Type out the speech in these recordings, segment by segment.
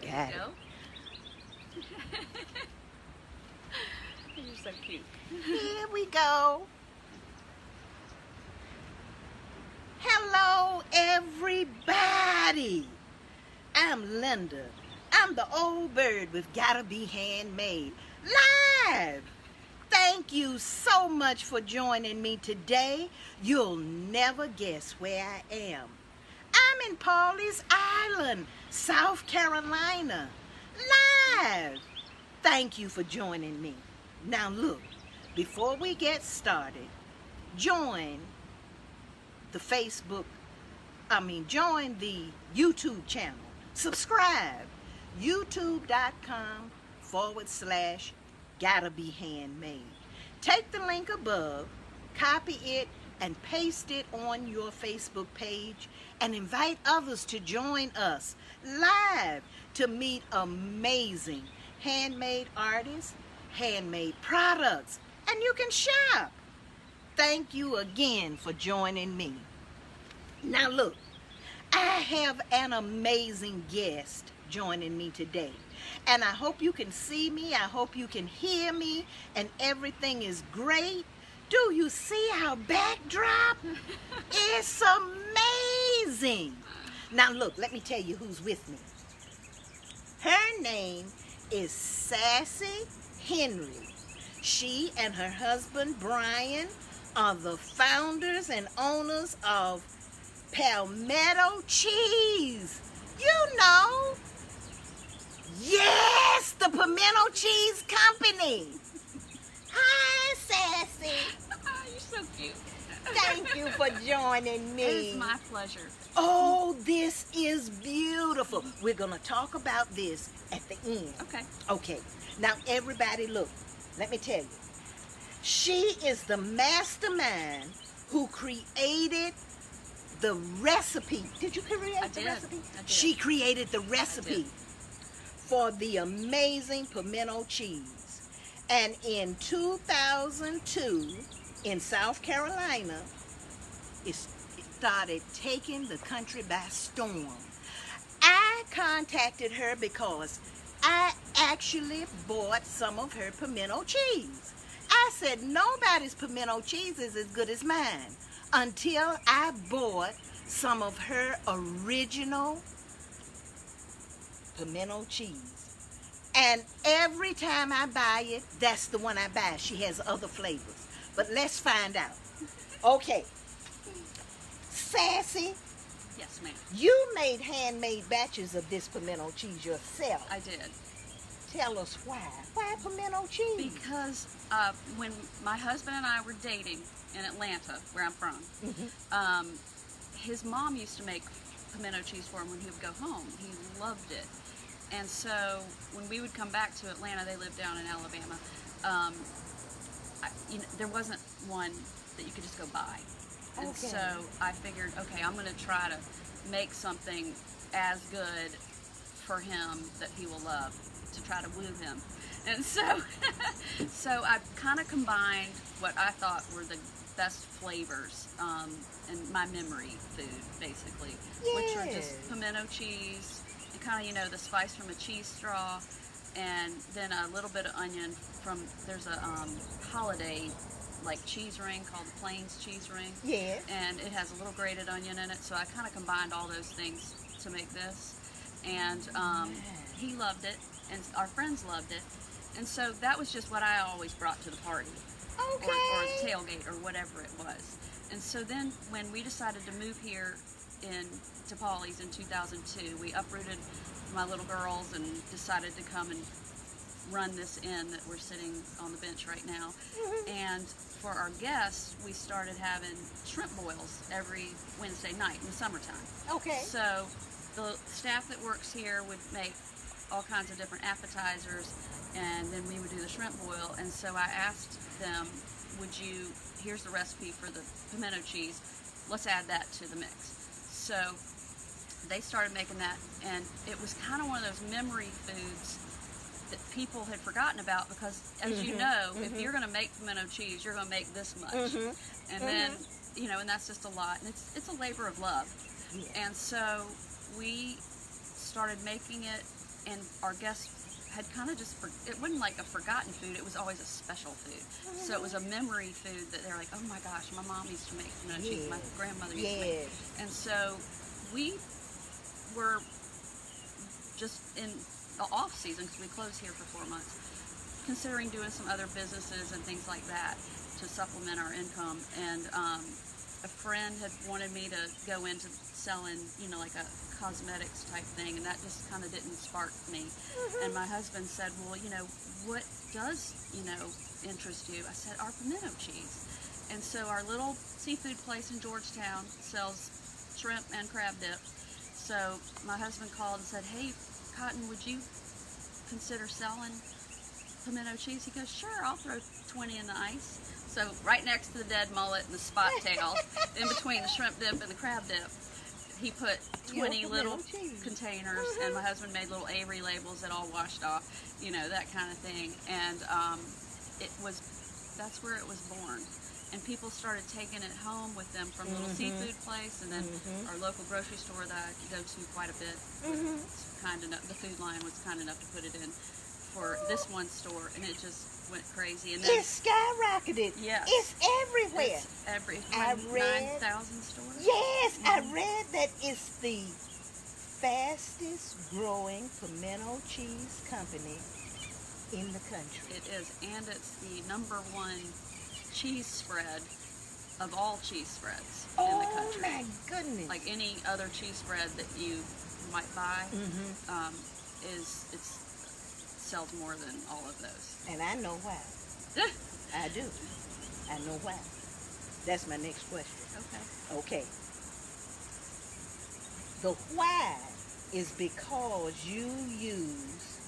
Got it. Go. You're so cute. Here we go. Hello, everybody. I'm Linda. I'm the old bird with Gotta Be Handmade. Live. Thank you so much for joining me today. You'll never guess where I am. I'm in Pawleys Island, South Carolina. Live. Thank you for joining me. Now look, before we get started, join the YouTube channel. Subscribe, youtube.com/Gotta Be Handmade. Take the link above, copy it, and paste it on your Facebook page and invite others to join us live to meet amazing handmade artists, handmade products, and you can shop. Thank you again for joining me. Now look, I have an amazing guest joining me today, and I hope you can see me, I hope you can hear me, and everything is great. Do you see our backdrop? It's amazing. Now look, let me tell you who's with me. Her name is Sassy Henry. She and her husband Brian are the founders and owners of Palmetto Cheese. You know, yes, the Pimento Cheese Company. Hi, Sassy. Oh, you're so cute. Thank you for joining me. It is my pleasure. Oh, this is beautiful. We're going to talk about this at the end. Okay. Okay. Now, everybody, look. Let me tell you. She is the mastermind who created the recipe. Did you create the recipe? I did. She created the recipe for the amazing pimento cheese. And in 2002, in South Carolina, it started taking the country by storm. I contacted her because I actually bought some of her pimento cheese. I said, nobody's pimento cheese is as good as mine, until I bought some of her original pimento cheese. And every time I buy it, that's the one I buy. She has other flavors. But let's find out. Okay. Sassy. Yes, ma'am. You made handmade batches of this pimento cheese yourself. I did. Tell us why. Why pimento cheese? Because when my husband and I were dating in Atlanta, where I'm from, his mom used to make pimento cheese for him when he would go home. He loved it. And so when we would come back to Atlanta, they lived down in Alabama, there wasn't one that you could just go buy. And so I figured, okay, I'm going to try to make something as good for him that he will love, to try to woo him. And so, so I kind of combined what I thought were the best flavors in my memory food, basically, which are just pimento cheese, and kind of, the spice from a cheese straw, and then a little bit of onion from, there's a holiday like cheese ring called the Plains cheese ring. Yes. And it has a little grated onion in it, so I kind of combined all those things to make this. And he loved it, and our friends loved it. And so that was just what I always brought to the party. Okay. Or tailgate, or whatever it was. And so then when we decided to move here to Pawleys in 2002, we uprooted my little girls and decided to come and run this inn that we're sitting on the bench right now. And for our guests, we started having shrimp boils every Wednesday night in the summertime. Okay. So the staff that works here would make all kinds of different appetizers, and then we would do the shrimp boil. And so I asked them, here's the recipe for the pimento cheese, let's add that to the mix. So they started making that, and it was kind of one of those memory foods that people had forgotten about, because as you know, if you're going to make pimento cheese, you're going to make this much. And then, and that's just a lot. And it's a labor of love. And so we started making it, and our guests had kind of just, it wasn't like a forgotten food, it was always a special food. So it was a memory food that they're like, oh my gosh, my mom used to make pimento cheese, my grandmother used to make. And so we were just in the off season, because we closed here for 4 months, considering doing some other businesses and things like that to supplement our income. And a friend had wanted me to go into selling, you know, like a cosmetics type thing, and that just kind of didn't spark me. And my husband said, well, you know, what does, you know, interest you? I said, our pimento cheese. And so our little seafood place in Georgetown sells shrimp and crab dip. So my husband called and said, hey, Cotton, would you consider selling pimento cheese? He goes, sure, I'll throw 20 in the ice. So right next to the dead mullet and the spot tails, in between the shrimp dip and the crab dip, he put 20 little containers, and my husband made little Avery labels that all washed off, you know, that kind of thing. And that's where it was born. And people started taking it home with them from little seafood place, and then our local grocery store that I go to quite a bit. Kind enough, the Food Line was kind enough to put it in for this one store, and it just went crazy. And then it's skyrocketed. Yes, it's everywhere. It's I read 9,000 stores. Yes, I read that it's the fastest growing pimento cheese company in the country. It is, and it's the #1 cheese spread of all cheese spreads in the country. Oh my goodness! Like any other cheese spread that you might buy, it sells more than all of those. And I know why. I do. I know why. That's my next question. Okay. The why is because you use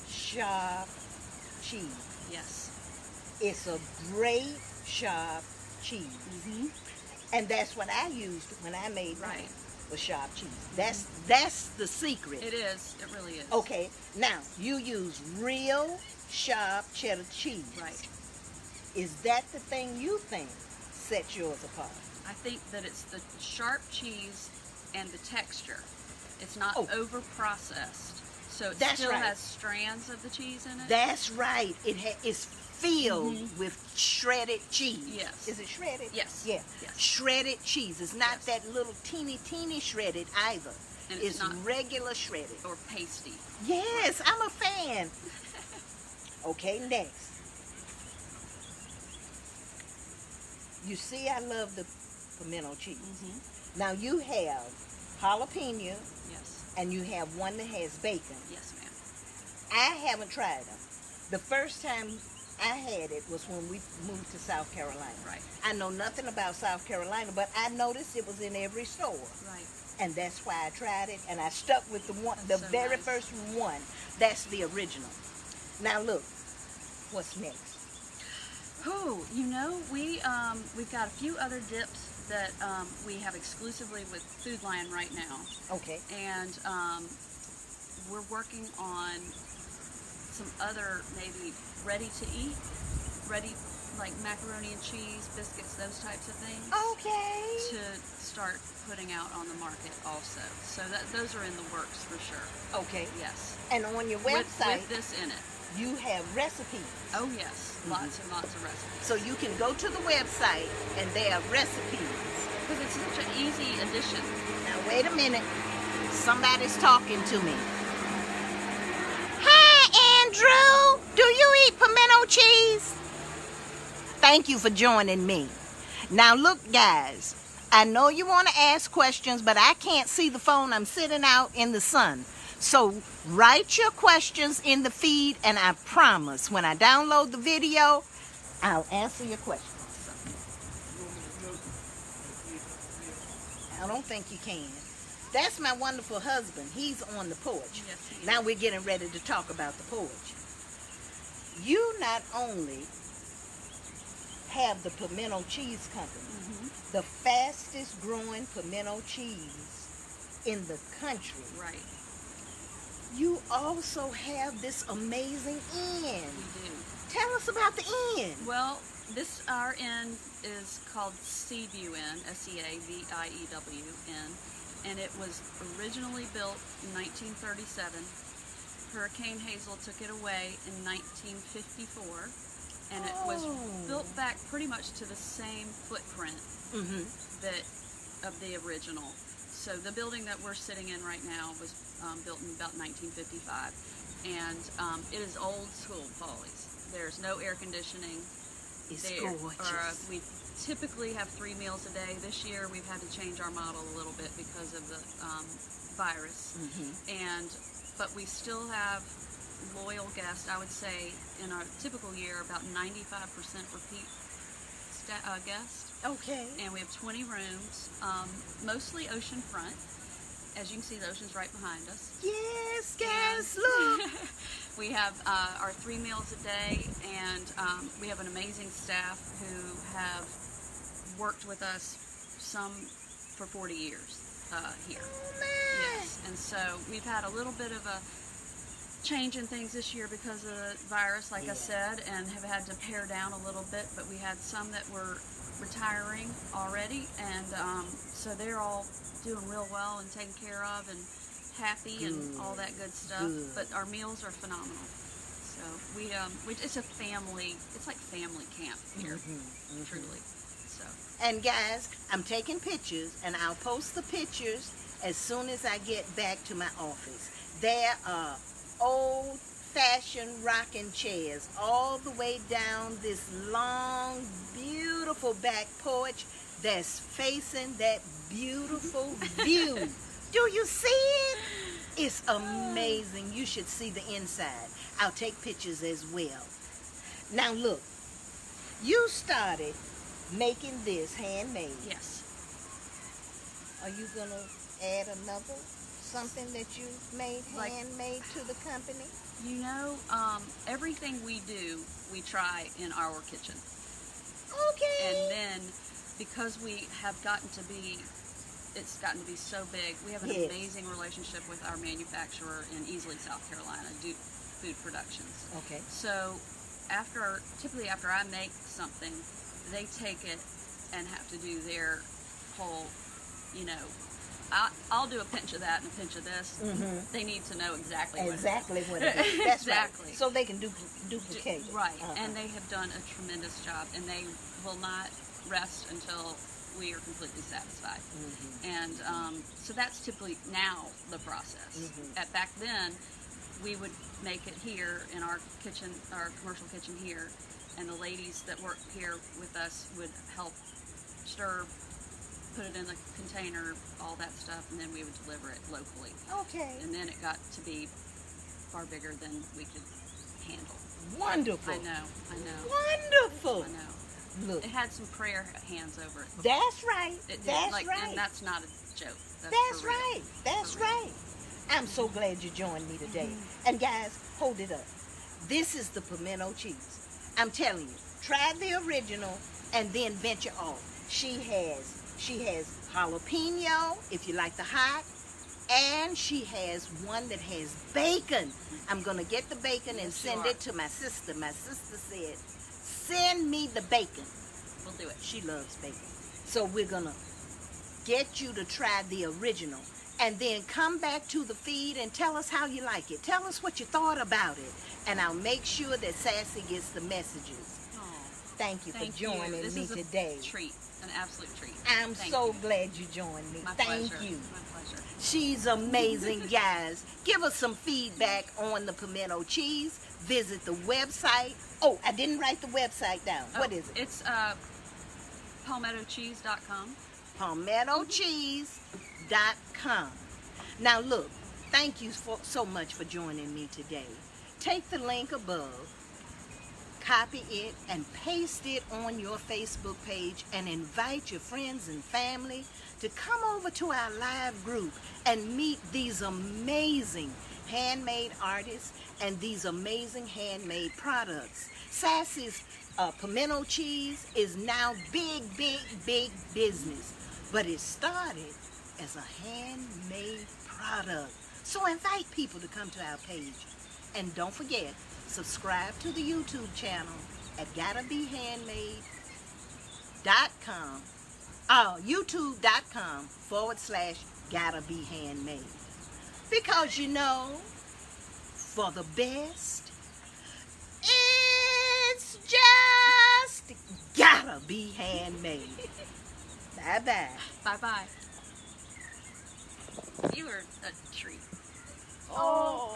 sharp cheese. Yes. It's a great sharp cheese. And that's what I used when I made mine, was sharp cheese. That's the secret. It is. It really is. Okay. Now, you use real sharp cheddar cheese. Right. Is that the thing you think sets yours apart? I think that it's the sharp cheese and the texture. It's not over processed, so it still has strands of the cheese in it. That's right. It's filled with shredded cheese. Yes. Is it shredded? Yes. Yeah. Yes. Shredded cheese. It's not that little teeny shredded either. And it's not regular shredded. or pasty. Yes, I'm a fan. Okay, next. You see, I love the pimento cheese. Now you have jalapeno. Yes. And you have one that has bacon. Yes, ma'am. I haven't tried them. The first time I had it was when we moved to South Carolina. Right. I know nothing about South Carolina, but I noticed it was in every store. Right. And that's why I tried it, and I stuck with the very first one. That's the original. Now look, what's next? Oh, you know, we've got a few other dips that we have exclusively with Food Line right now. Okay. And we're working on some other maybe ready to eat, like macaroni and cheese, biscuits, those types of things. Okay. To start putting out on the market also. So those are in the works for sure. Okay. Yes. And on your website, with this in it. You have recipes. Oh yes, lots and lots of recipes. So you can go to the website and there are recipes. Because it's such an easy addition. Now wait a minute. Somebody's talking to me. Hi Andrew! Do you eat pimento cheese? Thank you for joining me. Now look guys, I know you want to ask questions, but I can't see the phone. I'm sitting out in the sun. So write your questions in the feed, and I promise when I download the video, I'll answer your questions. I don't think you can. That's my wonderful husband. He's on the porch. Yes, he is. Now we're getting ready to talk about the porch. You not only have the Pimento Cheese Company, the fastest growing pimento cheese in the country. Right. You also have this amazing inn. We do. Tell us about the inn. Well, our inn is called Seaview Inn, Seaviewn, and it was originally built in 1937 Hurricane Hazel took it away in 1954, and it was built back pretty much to the same footprint that of the original. So the building that we're sitting in right now was built in about 1955, and it is old school Follies. There's no air conditioning. It's gorgeous. We typically have 3 meals a day. This year we've had to change our model a little bit because of the virus, but we still have loyal guests. I would say in our typical year about 95% repeat guests. Okay. And we have 20 rooms, mostly oceanfront. As you can see, the ocean's right behind us. Yes, guys, look. We have our 3 meals a day, and we have an amazing staff who have worked with us, some for 40 years here. Oh, man. Yes, and so we've had a little bit of a change in things this year because of the virus, like I said, and have had to pare down a little bit, but we had some that were retiring already, and so they're all doing real well and taken care of and happy and all that good stuff. But our meals are phenomenal. So we it's a family, it's like family camp here, truly. So. And guys, I'm taking pictures, and I'll post the pictures as soon as I get back to my office. There are old-fashioned rocking chairs all the way down this long, beautiful back porch that's facing that beautiful view. Do you see it? It's amazing. You should see the inside. I'll take pictures as well. Now look, you started making this handmade. Yes. Are you gonna add another something that you made handmade to the company? You know, everything we do, we try in our kitchen. Okay. And then, because we have it's gotten to be so big, we have an amazing relationship with our manufacturer in Easley, South Carolina, Duke Food Productions. Okay. So, typically after I make something, they take it and have to do their whole, I'll do a pinch of that and a pinch of this. They need to know exactly what it is. What it is. That's exactly. Right. So they can duplicate it. Right. And they have done a tremendous job, and they will not rest until we are completely satisfied. And so that's typically now the process. Back then, we would make it here in our kitchen, our commercial kitchen here, and the ladies that work here with us would help stir, put it in the container, all that stuff, and then we would deliver it locally. Okay. And then it got to be far bigger than we could handle. Wonderful. I know. Wonderful. I know. Look. It had some prayer hands over it. That's right. That's right. And that's not a joke. That's right. That's right. I'm so glad you joined me today. And guys, hold it up. This is the Pimento Cheese. I'm telling you, try the original and then venture off. She has jalapeno, if you like the hot, and she has one that has bacon. I'm going to get the bacon and send it to my sister. My sister said, send me the bacon. We'll do it. She loves bacon. So we're going to get you to try the original and then come back to the feed and tell us how you like it. Tell us what you thought about it. And I'll make sure that Sassy gets the messages. Oh, thank you for joining me today. This is a treat, an absolute treat. I'm so glad you joined me. Thank you. My pleasure. She's amazing, guys. Give us some feedback on the Pimento Cheese. Visit the website. Oh, I didn't write the website down. What is it? It's PalmettoCheese.com. PalmettoCheese.com. Now look, thank you so much for joining me today. Take the link above, copy it, and paste it on your Facebook page and invite your friends and family to come over to our live group and meet these amazing handmade artists and these amazing handmade products. Sassy's Pimento Cheese is now big business, but it started as a handmade product. So invite people to come to our page. And don't forget, subscribe to the YouTube channel at GottaBeHandmade.com. YouTube.com/GottaBeHandmade. Because for the best. It's just gotta be handmade. Bye-bye. Bye-bye. You are a treat. Oh.